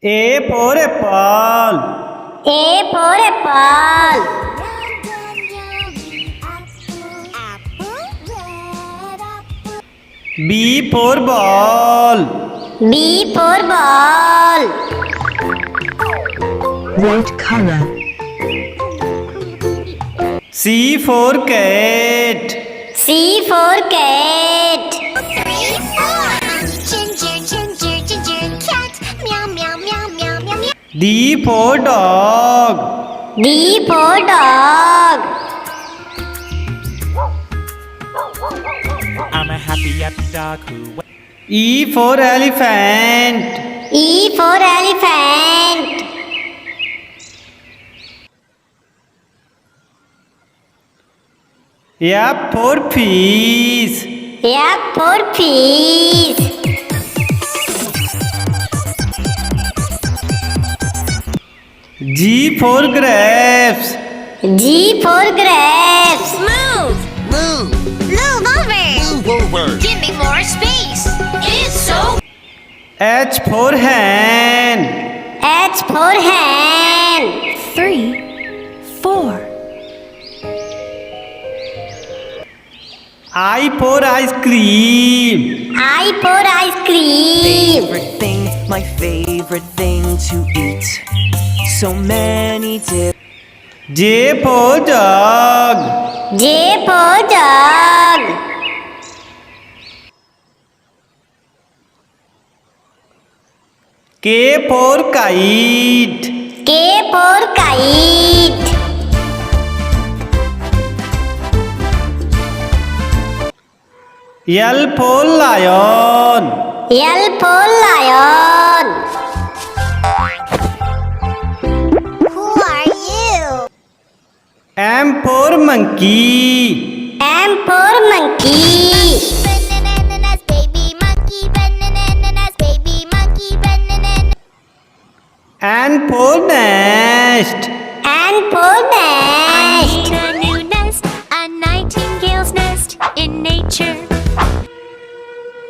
A for apple. A for apple. B for ball. B for ball. What color? C for cat. C for cat. 3, 4. Ginger, ginger, ginger, cat. Meow, meow, meow, meow, meow, meow. D for dog. D for dog. I'm a happy dog who E for elephant. E for elephant. F for fish. F for fish. G for grapes. G for grapes. Move. Move. Move over. Move over. Give me more space. It's so. H for hen. H for hen. 3, 4. I for ice cream. I for ice cream. my favorite thing to eat. So many different. J for jug. J for jug. K for kite. K for kite. L for lion. L for lion. Who are you? M for monkey. M for monkey. Bananas, baby monkey. Bananas, baby monkey. Bananas. N for nest. N for nest. A new nest, a nightingale's nest in nature.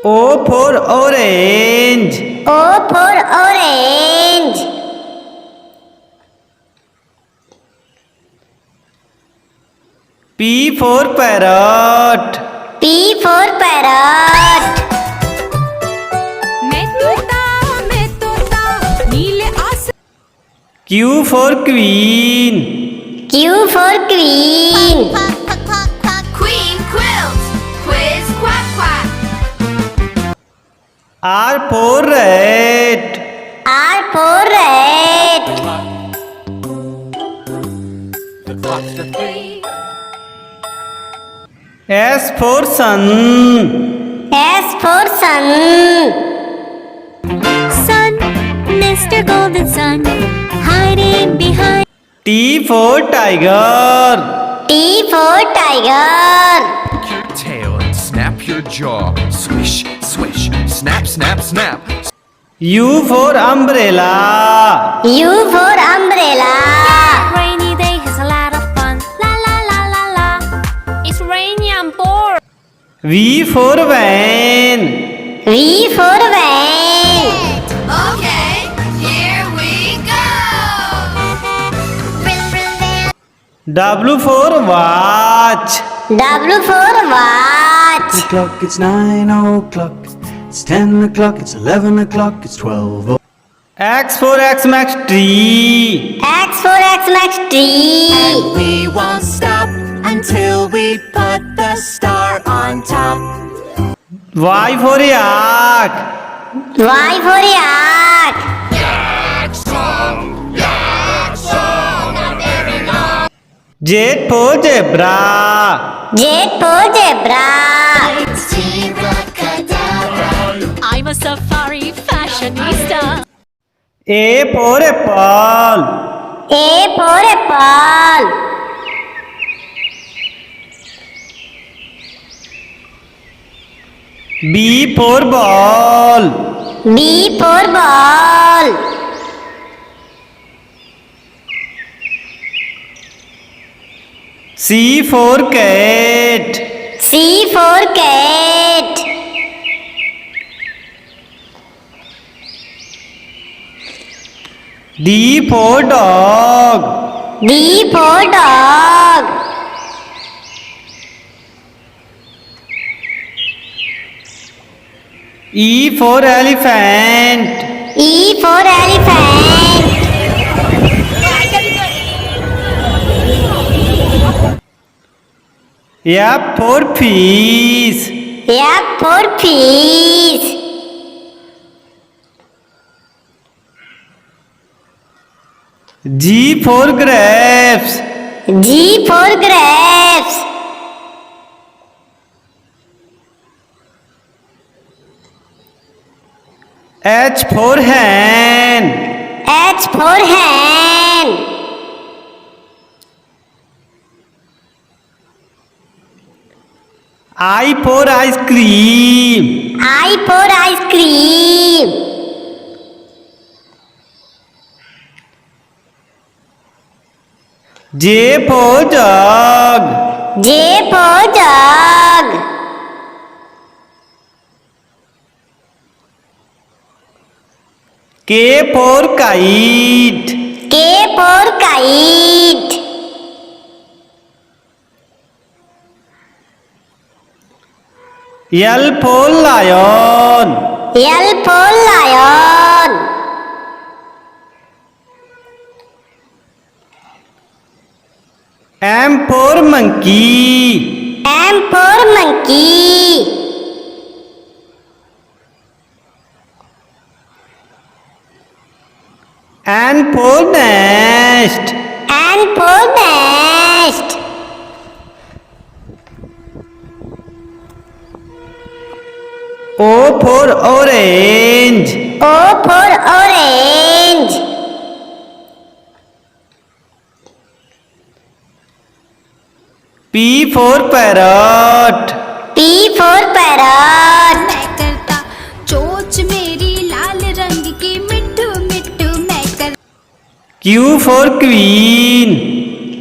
O for orange. O for orange. P for parrot. P for parrot. Q for queen. Q for queen. Quack, quack, quack, quack. Queen quilt. Quiz, quack, quack. R for rat. R for rat. S for sun. S for sun. Sun, Mr. Golden Sun, hiding behind. T for tiger. T for tiger. Your tail and snap your jaw. Swish, swish, snap, snap, snap. U for umbrella. U for umbrella. Rainy day has a lot of fun. La la la la la. It's rainy, I'm bored. V for van. V for van. Okay, here we go. W for watch. W for watch. O'clock, it's 9 o'clock, it's 10 o'clock, it's 11 o'clock, it's 12 o'clock. X for Xmas tree. X for Xmas tree. We won't stop until we put the star on top. Y for yak. Y for yak. Z for zebra. Z for zebra. I'm a safari fashionista. A for apple. A for apple. B for ball. B for ball. C for cat. C for cat. D for dog. D for dog. E for elephant. E for elephant. F for fish. F for fish. G for grapes. G for grapes. H for hen. H for hen. I for ice cream. I for ice cream. J for jug. J for jug. K for kite. K for kite. L for lion. L for lion. M for monkey. M for monkey. N for nest. N for nest. O for orange. O for orange. P for parrot. P for parrot. मैं करता चोच मेरी लाल रंग की मिट्टू मिट्टू मैं कर Q for queen.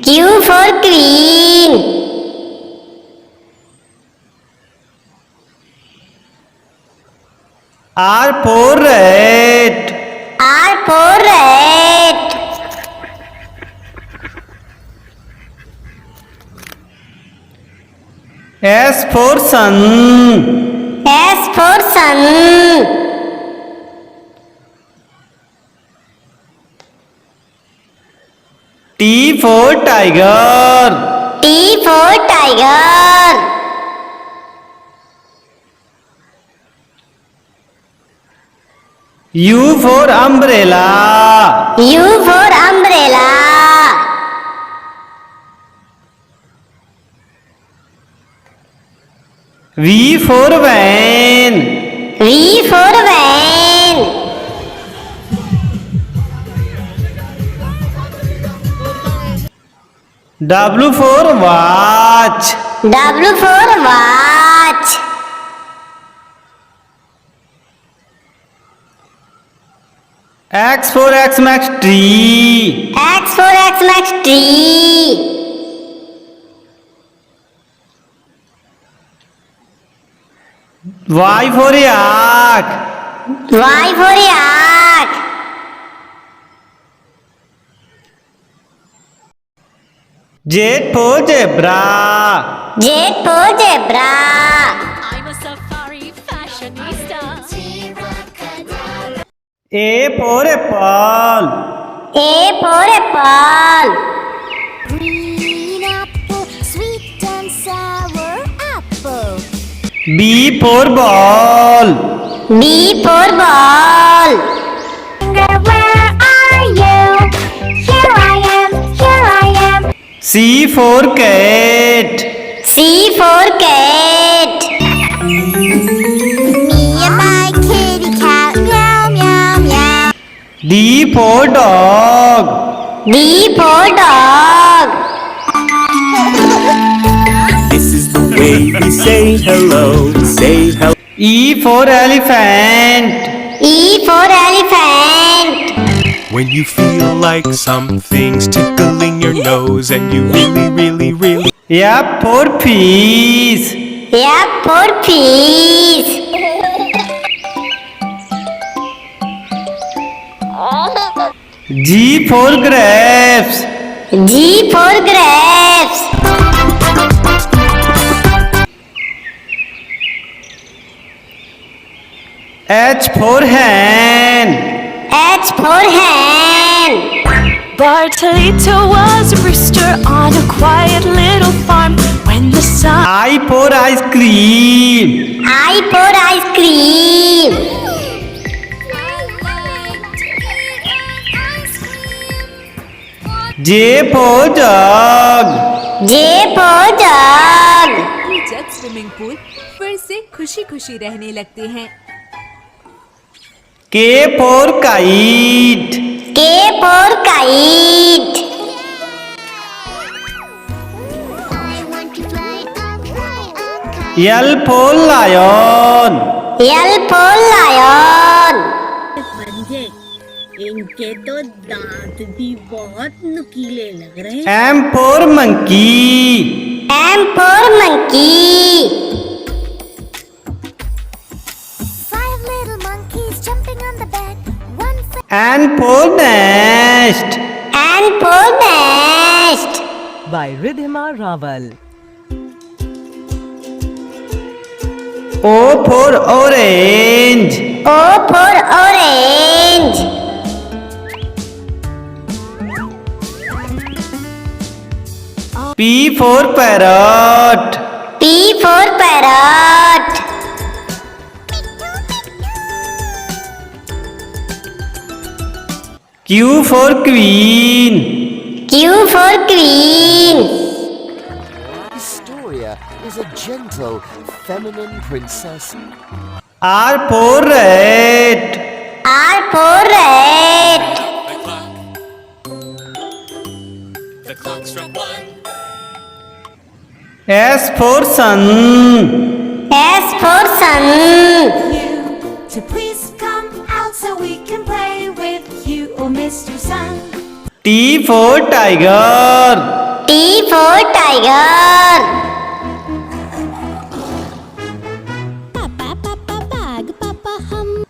Q for queen. R for rat. R for rat. S for sun. S for sun. T for tiger. T for tiger. U for umbrella. U for umbrella. V for van. V for van. W for watch. W for watch. X for Xmas tree. X for Xmas tree. Y for yak. Y for yak. Z for zebra. Z for zebra. I'm a safari fashionista. A for apple. A for apple. Green apple, sweet and sour apple. B for ball. B for ball. Where are you? Here I am, here I am. C for cat. C for cat. Me and my kitty cat, meow, meow, meow. D for dog. D for dog. This is the way we say hello. Say hello. E for elephant. E for elephant. When you feel like something's tickling your nose and you really F for fish. F for fish. G for grapes. G for grapes. H for hen. H for hen. Bartolito was a rooster on a quiet little farm. When the sun I for ice cream. I for ice cream. J for jug. J for jug. Jug swimming pool फिर से खुशी खुशी रहने लगते हैं। K for kite. K for kite. I want to fly a kite. L for lion. L for lion. इनके तो दांत भी बहुत नुकीले लग रहे हैं। M for monkey. M for monkey. 5 little monkeys jumping on the bed. One N for nest. N for nest. by Ridhima Raval. O for orange. O for orange. P for parrot. P for parrot. Q for queen. Q for queen. Historia is a gentle, feminine princess. R for rat. R for rat. S for sun. S for sun. to please come out so we can play with you, oh Mr. Sun. T for tiger. T for tiger.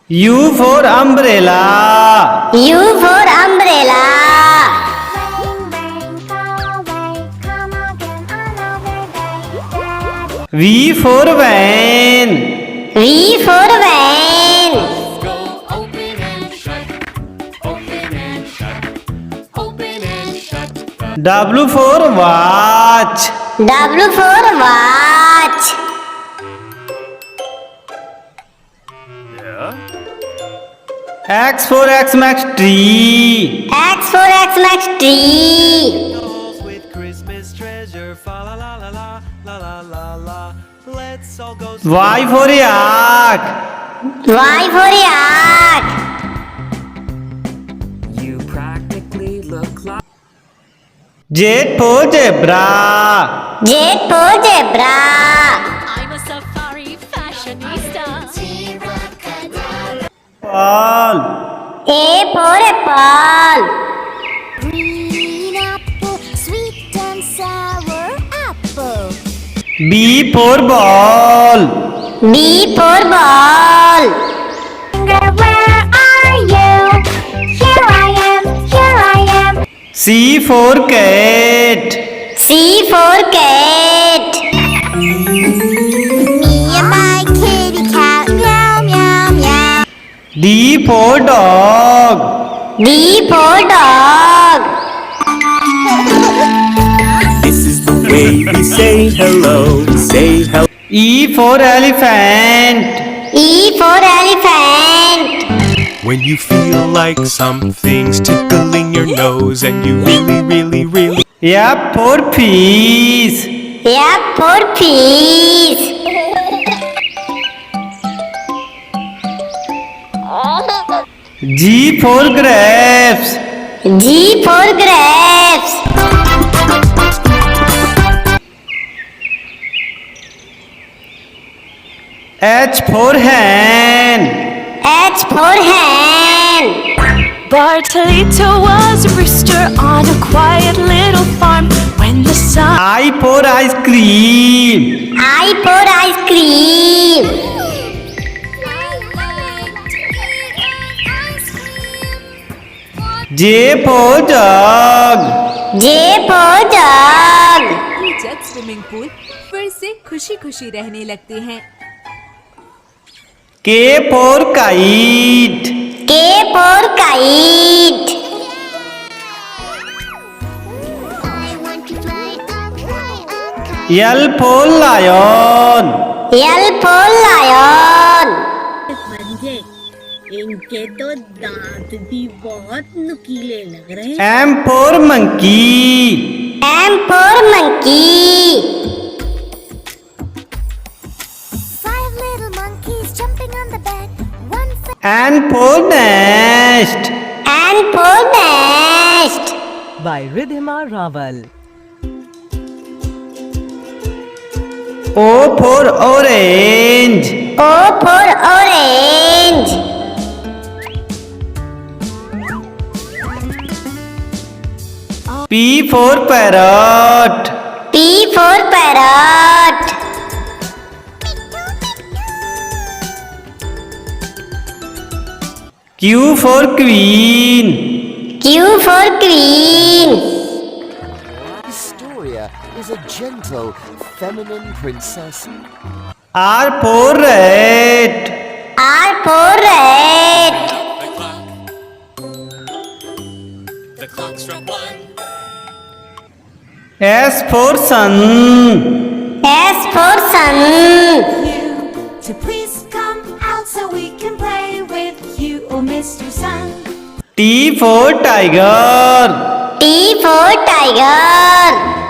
U for umbrella. U for umbrella. Rain, rain, go away, come again another day. V for van. V for van. W for watch. W for watch. X for Xmas tree. X for Xmas tree. With Christmas treasure, fa la la la la la la la la. Let's all go. Y for yak. Y for yak. You practically look like. Z for zebra. Z for zebra. I'm a safari fashionista. Paul. A for apple. Green apple, sweet and sour apple. B for ball. B for ball. Where are you? Here I am, here I am. C for cat. C for cat. Me and my kitty cat, meow, meow, meow. D for dog. D for dog. This is the way we say hello. Say hello. E for elephant. E for elephant. When you feel like something's tickling your nose and you really F for fish. F for fish. G for grapes. G for grapes. H for hen. H for hen. Bartolito was a rooster on a quiet little farm. When the sun I for ice cream. I for ice cream. J for jug. J for jug. Jug swimming pool फिर से खुशी खुशी रहने लगते हैं। K for kite. K for kite. L for lion. L for lion. पंजे, इनके तो दांत भी बहुत नुकीले लग रहे हैं। M for monkey. M for monkey. Five little monkeys jumping on the bed. One for N for nest. N for nest. by Ridhima Raval. O for orange. O for orange. P for parrot. P for parrot. Q for queen. Q for queen. Historia is a gentle, feminine princess. R for rat. R for rat. S for sun. S for sun. you to please come out so we can play with you, oh Mr. Sun. T for tiger. T for tiger.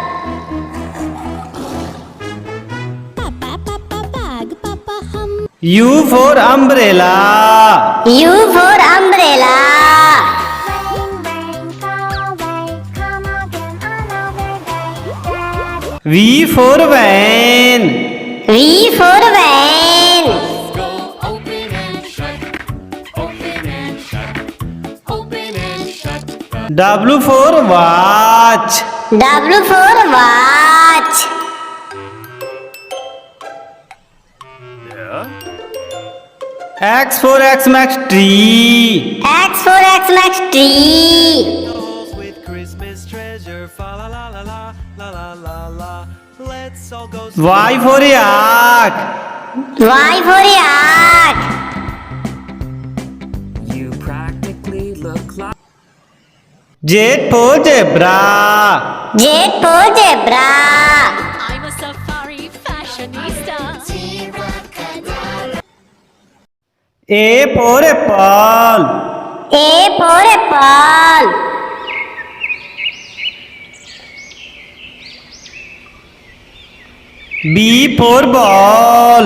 U for umbrella. U for umbrella. Rain, rain, go away, come again another day. Daddy, V for van. V for van. W for watch. W for watch. X for Xmas tree. X for Xmas tree. With Christmas treasure, fa la la la la la la la la. Let's all go. Y for yak. Y for yak. You practically look like Z for zebra. Z for zebra. I'm a safari fashionista. A for apple. A for apple. B for ball.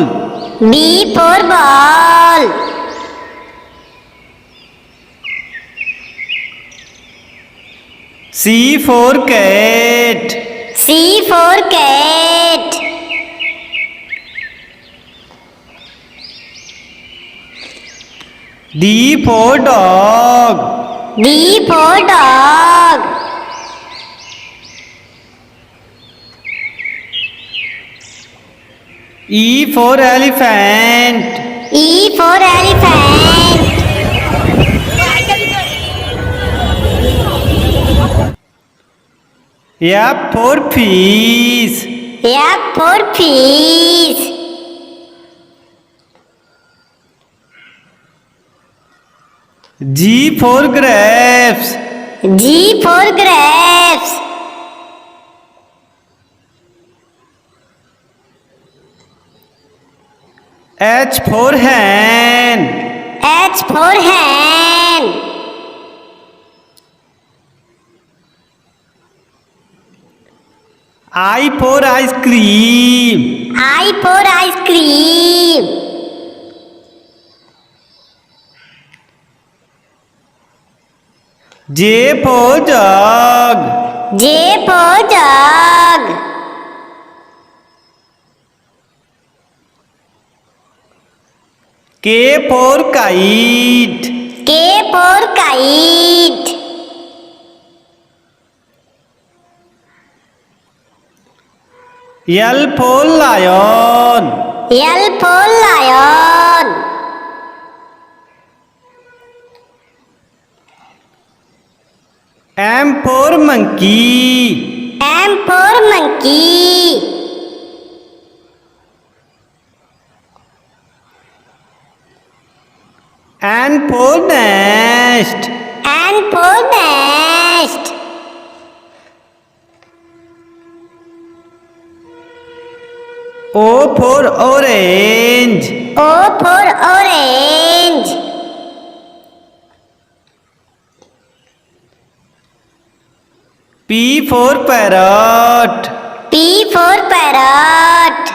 B for ball. C for cat. C for cat. D for dog. D for dog. E for elephant. E for elephant. F for fish. F for fish. G for grapes. G for grapes. H for hen. H for hen. I for ice cream. I for ice cream. J for jug. J for jug. K for kite. K for kite. L for lion. L for lion. M for monkey. M for monkey. N for nest. N for nest. O for orange. O for orange. P for parrot. P for parrot.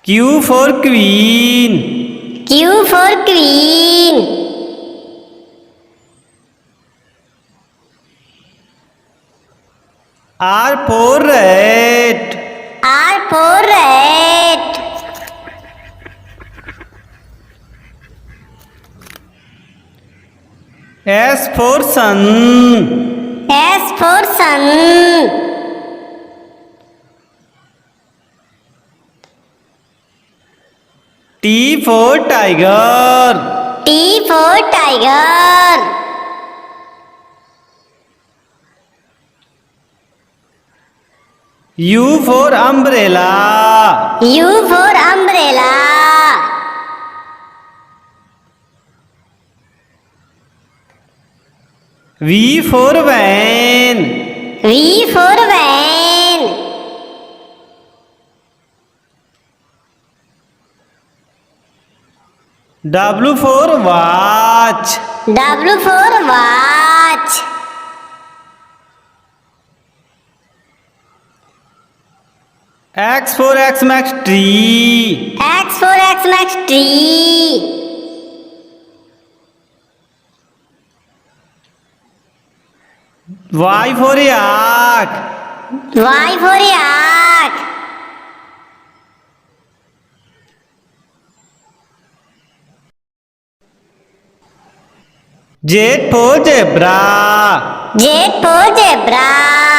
Q for queen. Q for queen. R for rat. R for rat. S for sun. S for sun. T for tiger. T for tiger. U for umbrella. U for umbrella. V for van. V for van. W for watch. W for watch. X for Xmas tree. X for Xmas tree. Y for yak. Y for yak. Z for zebra. Z for zebra.